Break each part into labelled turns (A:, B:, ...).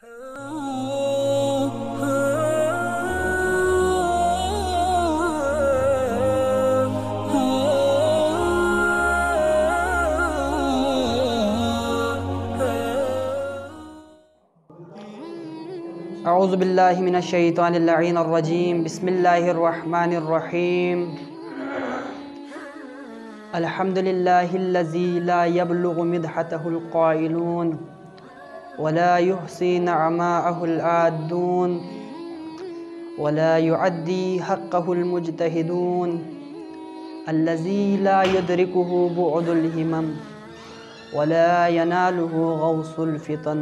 A: अऊज़ु बिल्लाहि मिनश शैतानिर रजीम बिस्मिल्लाहिर रहमानिर रहीम अल्हम्दुलिल्लाहिल्लज़ी ला यब्लुगु मिदहतहुल क़ाइलून वला युहसी नअमाअहुल आद्दून वला युअद्दी हक़्क़हुल मुज्तहिदून अल्लज़ी ला युदरिकुहु बुअदुल हिमम वला यनालुहु गौसुल फ़ितन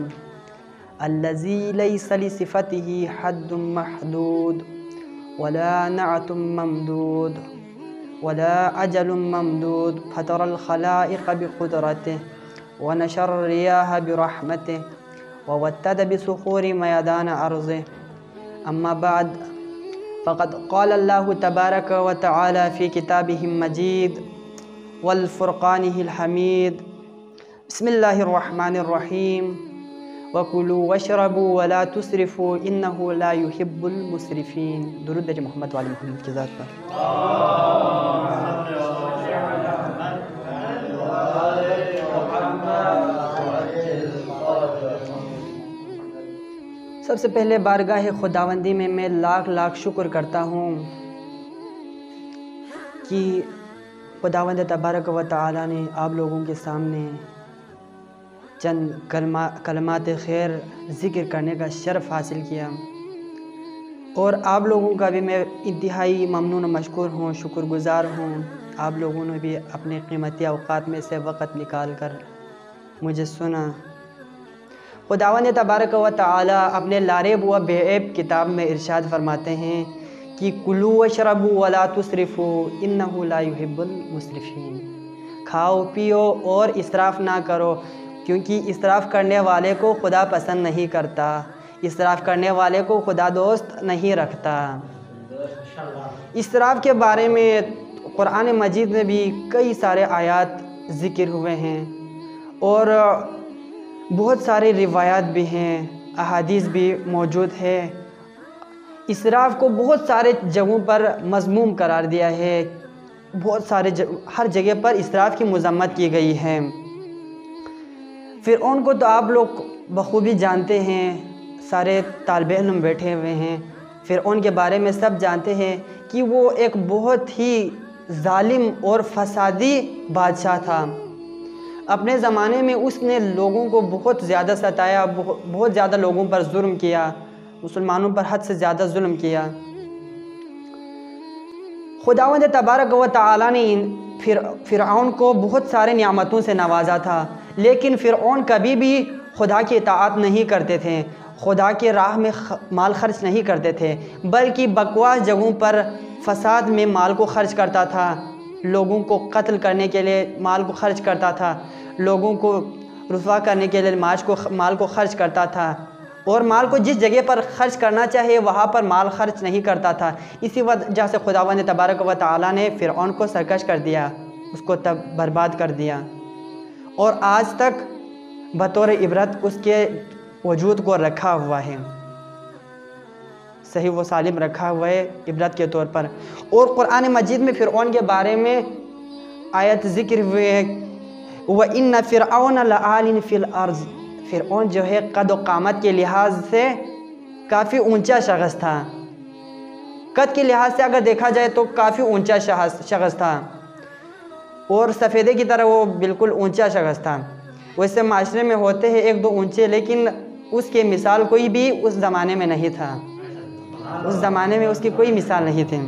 A: अल्लज़ी लैसा लिसिफ़तिही हद्दुम महदूद वला नअतुम ममदूद वला अजलुम ममदूद फ़तरल ख़लाइक़ बिक़ुदरतिही व नशर रियाह बिरहमतिही व वत्तद बिसुख़ूरि मयदान अर्ज़िही अम्मा बाद फ़क़द क़ाल अल्लाहु तबारक व तआला फ़ी किताबिहिल मजीद वल फ़ुरक़ानिहिल हमीद बिस्मिल्लाहिर रहमानिर रहीम वकुलू वशरबू वला तुसरिफ़ू इन्नहु ला युहिब्बुल मुसरिफ़ीन। दुरूद मोहम्मद वाले मोहम्मद की ज़ात पर। सबसे पहले बारगाह खुदावंदी में मैं लाख लाख शुक्र करता हूँ कि खुदावंद तबारक व तआला ने आप लोगों के सामने चंद कलमात खैर ज़िक्र करने का शर्फ़ हासिल किया और आप लोगों का भी मैं इंतहाई ममनून मशकूर हूँ, शुक्रगुज़ार हूँ। आप लोगों ने भी अपने कीमती औक़ात में से वक़्त निकाल कर मुझे सुना। खुदावंद तबारक व तआला अपने लारेब व बेऐब किताब में इरशाद फरमाते हैं कि कुलू वशरबू वला तुसरिफ़ू इन्नहु ला युहिब्बुल मुसरिफ़ीन। खाओ पियो और इसराफ़ ना करो, क्योंकि इसराफ़ करने वाले को खुदा पसंद नहीं करता, इसराफ़ करने वाले को खुदा दोस्त नहीं रखता। इसराफ़ के बारे में कुरान मजीद में भी कई सारे आयात ज़िक्र हुए हैं और बहुत सारे रिवायात भी हैं, अहादीस भी मौजूद है। इसराफ़ को बहुत सारे जगहों पर मज़मूम करार दिया है, बहुत सारे हर जगह पर इसराफ़ की मज़म्मत की गई है। फ़िरऔन को तो आप लोग बखूबी जानते हैं, सारे तालिब इल्म बैठे हुए हैं। फ़िरऔन के बारे में सब जानते हैं कि वो एक बहुत ही ज़ालिम और फसादी बादशाह था। अपने ज़माने में उसने लोगों को बहुत ज़्यादा सताया, बहुत ज़्यादा लोगों पर जुल्म किया, मुसलमानों पर हद से ज़्यादा जुल्म किया। खुदावंद तबारक व तआला ने फ़िरऔन को बहुत सारे नियामतों से नवाजा था, लेकिन फ़िरऔन कभी भी खुदा की इताअत नहीं करते थे, खुदा की राह में माल खर्च नहीं करते थे, बल्कि बकवास जगहों पर फसाद में माल को खर्च करता था, लोगों को कत्ल करने के लिए माल को खर्च करता था, लोगों को रुसवा करने के लिए माल को खर्च करता था और माल को जिस जगह पर खर्च करना चाहिए वहाँ पर माल खर्च नहीं करता था। इसी वजह से खुदावंद तबारक व तआला ने फ़िरऔन को सरकश कर दिया, उसको तब बर्बाद कर दिया और आज तक बतौर इबरत उसके वजूद को रखा हुआ है, सही व सालिम रखा हुआ है इबरत के तौर पर। और कुरान मजीद में फ़िरऔन के बारे में आयत ज़िक्र हुए है, व इन्न फ़िरऔन लआलिन फ़िल अर्ज़। फ़िरऔन जो है कद व कामत के लिहाज से काफ़ी ऊंचा शख्स था, कद के लिहाज से अगर देखा जाए तो काफ़ी ऊंचा शख्स था और सफ़ेदे की तरह वो बिल्कुल ऊंचा शख्स था। वैसे माशरे में होते हैं एक दो ऊंचे, लेकिन उसके मिसाल कोई भी उस ज़माने में नहीं था, उस ज़माने में उसकी कोई मिसाल नहीं थी।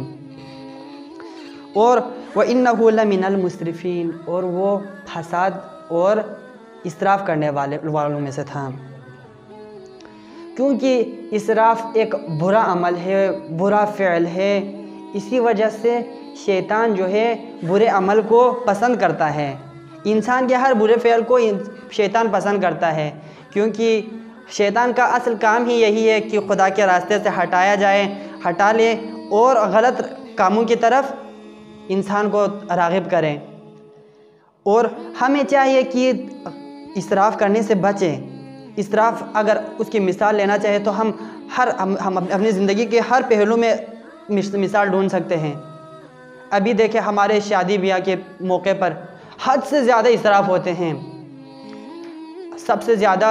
A: और व इन्नहु लमिनल मुसरिफ़ीन, और वो फसाद और इसराफ़ करने वालों में से था, क्योंकि इसराफ़ एक बुरा अमल है, बुरा फ़िल है। इसी वजह से शैतान जो है बुरे अमल को पसंद करता है, इंसान के हर बुरे फ़िल को शैतान पसंद करता है, क्योंकि शैतान का असल काम ही यही है कि खुदा के रास्ते से हटा ले और गलत कामों की तरफ इंसान को राग़िब करें। और हमें चाहिए कि इसराफ़ करने से बचें, इसराफ़ अगर उसकी मिसाल लेना चाहे तो हम अपनी ज़िंदगी के हर पहलू में मिसाल ढूंढ सकते हैं। अभी देखें, हमारे शादी ब्याह के मौके पर हद से ज़्यादा इसराफ़ होते हैं। सबसे ज़्यादा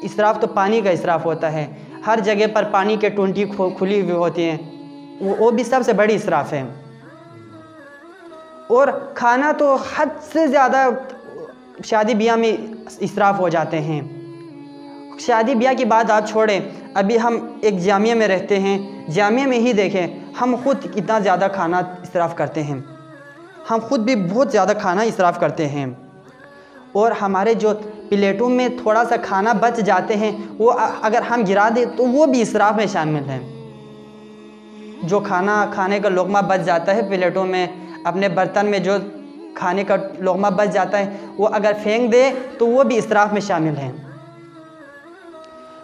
A: इसराफ़ तो पानी का इसराफ़ होता है। हर जगह पर पानी के टूंटी खुली हुई होती हैं, वो भी सबसे बड़ी इसराफ़ है। और खाना तो हद से ज़्यादा शादी ब्याह में इसराफ़ हो जाते हैं। शादी ब्याह की बात आप छोड़ें, अभी हम एक जामिया में रहते हैं, जामिया में ही देखें हम ख़ुद कितना ज़्यादा खाना इसराफ़ करते हैं। हम ख़ुद भी बहुत ज़्यादा खाना इसराफ़ करते हैं। और हमारे जो प्लेटों में थोड़ा सा खाना बच जाते हैं, वो अगर हम गिरा दें तो वो भी इसराफ़ में शामिल हैं। जो खाने का लुक़मा बच जाता है प्लेटों में, अपने बर्तन में जो खाने का लुक़मा बच जाता है, वो अगर फेंक दे तो वो भी इसराफ़ में शामिल है।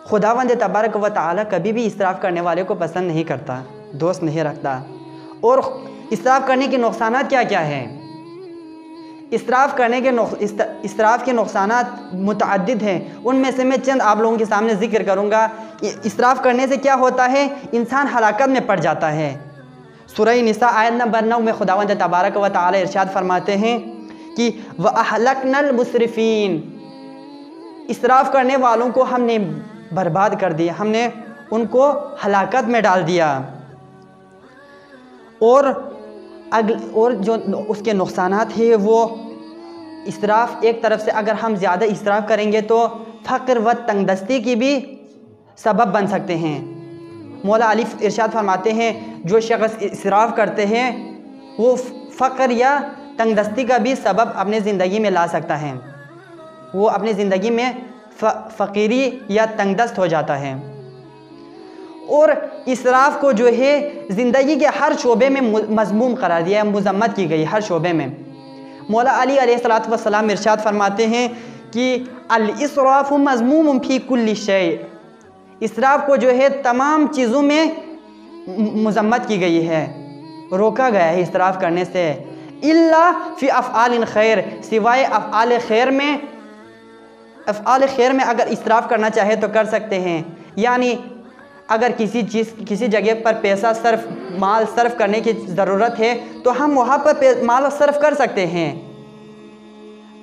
A: खुदावंद तबारक व तआला कभी भी इसराफ़ करने वाले को पसंद नहीं करता, दोस्त नहीं रखता। और इसराफ़ करने के नुकसानात क्या क्या हैं? इसराफ़ के नुकसानात मुतअद्दिद हैं। उनमें से मैं चंद आप लोगों के सामने ज़िक्र करूँगा कि इसराफ़ करने से क्या होता है, इंसान हलाकत में पड़ जाता है। सूरह निसा आयत नंबर 9 में खुदावंद तबारक व तआला इरशाद फरमाते हैं कि व अहलकनल मुसरिफ़ीन, इसराफ़ करने वालों को हमने बर्बाद कर दिया, हमने उनको हलाकत में डाल दिया। और जो उसके नुकसानात हैं वो इसराफ़, एक तरफ से अगर हम ज़्यादा इसराफ़ करेंगे तो फ़क्र व तंगदस्ती की भी सबब बन सकते हैं। मौला अली इरशाद फरमाते हैं, जो शख्स इसराफ़ करते हैं वो फ़क्र या तंगदस्ती का भी सबब अपनी ज़िंदगी में ला सकता है। वो अपनी ज़िंदगी में फ़कीरी या तंगदस्त हो जाता है। और इसराफ़ को जो है ज़िंदगी के हर शोबे में मज़मूम करार दिया है, मुज़म्मत की गई हर शोबे में। मौला अली अलैहिस्सलातु वस्सलाम इरशाद फरमाते हैं कि अल इसराफ़ु मज़मूमुन फ़ी कुल्लि शै, इसराफ़ को जो है तमाम चीज़ों में मुज़म्मत की गई है, रोका गया है इसराफ़ करने से। इल्ला फ़ी अफ़आलिन खैर, सिवाय अफ़आल खैर में अगर इसराफ़ करना चाहे तो कर सकते हैं। यानी अगर किसी जगह पर माल सर्फ करने की ज़रूरत है तो हम वहाँ पर माल सर्फ कर सकते हैं।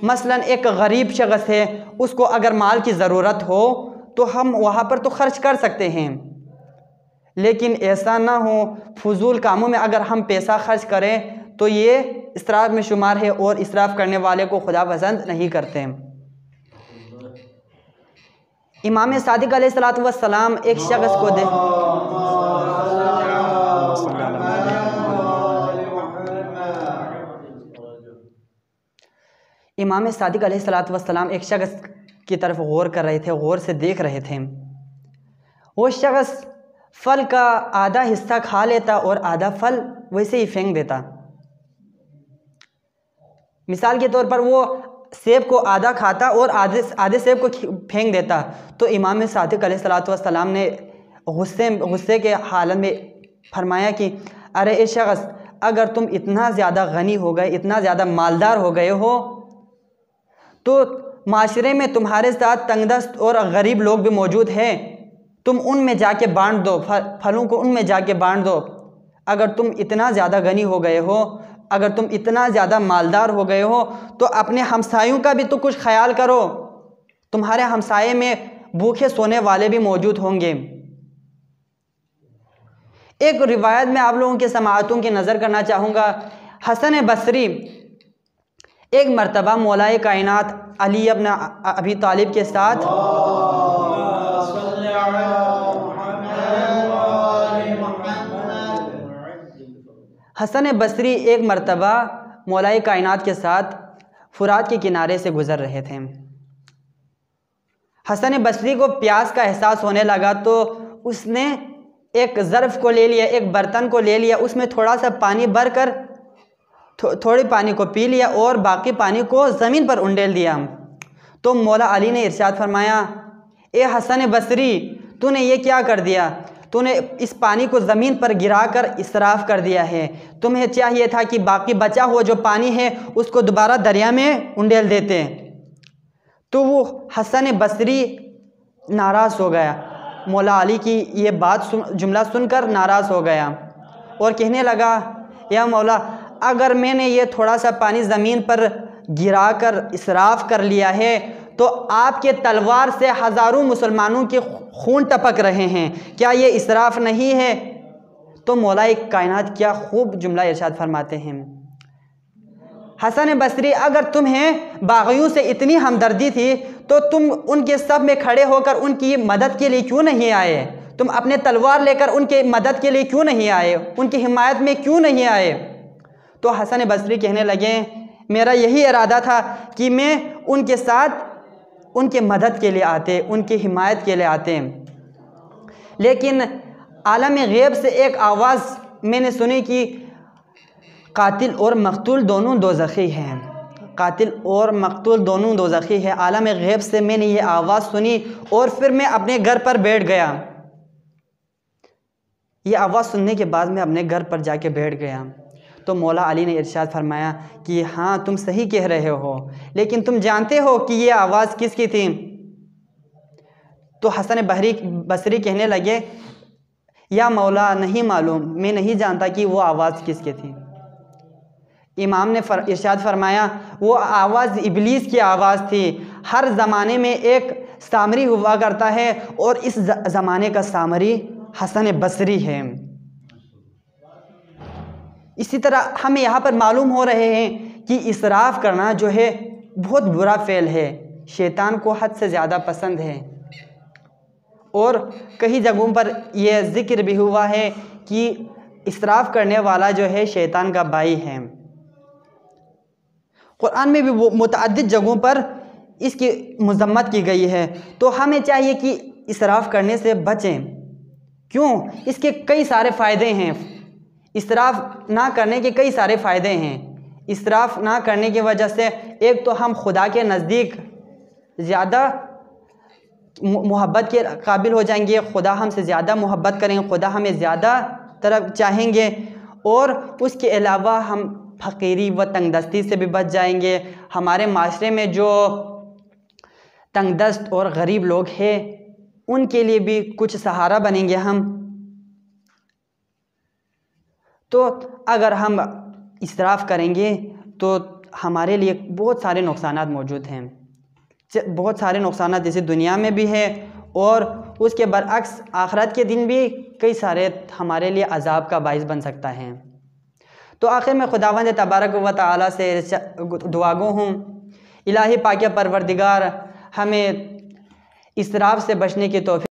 A: मसलन एक गरीब शख्स है, उसको अगर माल की ज़रूरत हो तो हम वहाँ पर तो खर्च कर सकते हैं। लेकिन ऐसा ना हो फजूल कामों में अगर हम पैसा खर्च करें तो ये इसराफ़ में शुमार है, और इसराफ़ करने वाले को खुदा पसंद नहीं करते। इमाम सादिक अलैहिस्सलातु वस्सलाम एक शख्स को इमाम सादिक अलैहिस्सलातु वस्सलाम एक शख्स की तरफ गौर कर रहे थे, गौर से देख रहे थे। वो शख्स फल का आधा हिस्सा खा लेता और आधा फल वैसे ही फेंक देता। मिसाल के तौर पर वो सेब को आधा खाता और आधे सेब को फेंक देता। तो इमाम सादिक अलैहिस्सलातु वस्सलाम ने गुस्से के हालत में फरमाया कि अरे ए शख्स, अगर तुम इतना ज़्यादा गनी हो गए, इतना ज़्यादा मालदार हो गए हो, तो माशरे में तुम्हारे साथ तंगदस्त और गरीब लोग भी मौजूद हैं, तुम उनमें जाके बांट दो, फलों को उनमें जाके बांट दो। अगर तुम इतना ज़्यादा गनी हो गए हो, अगर तुम इतना ज़्यादा मालदार हो गए हो, तो अपने हमसायों का भी तो कुछ ख्याल करो। तुम्हारे हमसाये में भूखे सोने वाले भी मौजूद होंगे। एक रिवायत में आप लोगों के समाअतों की नज़र करना चाहूँगा। हसन बसरी एक मरतबा मौलाए कायनात अली इब्न अबी तालिब के साथ हसन बसरी एक मरतबा मौलाए कायनात के साथ फुरात के किनारे से गुज़र रहे थे। हसन बसरी को प्यास का एहसास होने लगा तो उसने एक ज़र्फ़ को ले लिया, एक बर्तन को ले लिया, उसमें थोड़ा सा पानी भर कर थोड़े पानी को पी लिया और बाकी पानी को ज़मीन पर उंडेल दिया। तो मौला अली ने इरशाद फरमाया, ए हसन बसरी, तूने ये क्या कर दिया? तूने इस पानी को ज़मीन पर गिराकर इसराफ़ कर दिया है। तुम्हें चाहिए था कि बाकी बचा हुआ जो पानी है उसको दोबारा दरिया में उंडेल देते। तो वो हसन बसरी नाराज़ हो गया। मौला अली की ये बात जुमला सुनकर नाराज़ हो गया और कहने लगा, या मौला, अगर मैंने ये थोड़ा सा पानी ज़मीन पर गिराकर इसराफ़ कर लिया है तो आपके तलवार से हज़ारों मुसलमानों के खून टपक रहे हैं, क्या ये इसराफ़ नहीं है? तो मौला कायनात क्या खूब जुमला इरशाद फरमाते हैं, हसन बसरी, अगर तुम्हें बाग़ियों से इतनी हमदर्दी थी तो तुम उनके सफ में खड़े होकर उनकी मदद के लिए क्यों नहीं आए? तुम अपने तलवार लेकर उनके मदद के लिए क्यों नहीं आए? उनकी हिमायत में क्यों नहीं आए? तो हसन बसरी कहने लगे, मेरा यही इरादा था कि मैं उनके साथ उनके मदद के लिए आते, उनकी हिमायत के लिए आते, लेकिन आलम ग़ैब से एक आवाज़ मैंने सुनी कि कातिल और मकतूल दोनों दोज़खी हैं, कातिल और मकतूल दोनों दोज़खी है। आलम ग़ैब से मैंने ये आवाज़ सुनी और फिर मैं अपने घर पर बैठ गया। ये आवाज़ सुनने के बाद मैं अपने घर पर जाके बैठ गया। तो मौला अली ने इरशाद फरमाया कि हाँ, तुम सही कह रहे हो, लेकिन तुम जानते हो कि ये आवाज़ किसकी थी? तो हसन बसरी कहने लगे, या मौला, नहीं मालूम, मैं नहीं जानता कि वो आवाज़ किसकी थी। इमाम ने इरशाद फरमाया, वो आवाज़ इबलीस की आवाज़ थी। हर ज़माने में एक सामरी हुआ करता है और इस ज़माने का सामरी हसन बसरी है। इसी तरह हमें यहाँ पर मालूम हो रहे हैं कि इसराफ़ करना जो है बहुत बुरा फ़ेल है, शैतान को हद से ज़्यादा पसंद है। और कई जगहों पर यह ज़िक्र भी हुआ है कि इसराफ़ करने वाला जो है शैतान का भाई है। कुरान में भी वो मुतअद्दिद जगहों पर इसकी मज़म्मत की गई है। तो हमें चाहिए कि इसराफ़ करने से बचें। क्यों? इसके कई सारे फ़ायदे हैं। इसराफ़ ना करने के कई सारे फ़ायदे हैं। इसराफ़ ना करने की वजह से एक तो हम खुदा के नज़दीक ज़्यादा मोहब्बत के काबिल हो जाएंगे, खुदा हमसे ज़्यादा मोहब्बत करेंगे, खुदा हमें ज़्यादा तरफ चाहेंगे, और उसके अलावा हम फ़कीरी व तंगदस्ती से भी बच जाएंगे। हमारे माशरे में जो तंगदस्त और गरीब लोग हैं उनके लिए भी कुछ सहारा बनेंगे हम। तो अगर हम इसराफ़ करेंगे तो हमारे लिए बहुत सारे नुकसानात मौजूद हैं, बहुत सारे नुकसानात जैसे दुनिया में भी है और उसके बरअक्स आखिरत के दिन भी कई सारे हमारे लिए अज़ाब का बाइस बन सकता है। तो आखिर में खुदावंद तबारक व तआला से दुआगो हूँ, इलाही पाक परवरदिगार हमें इसराफ़ से बचने की तौफीक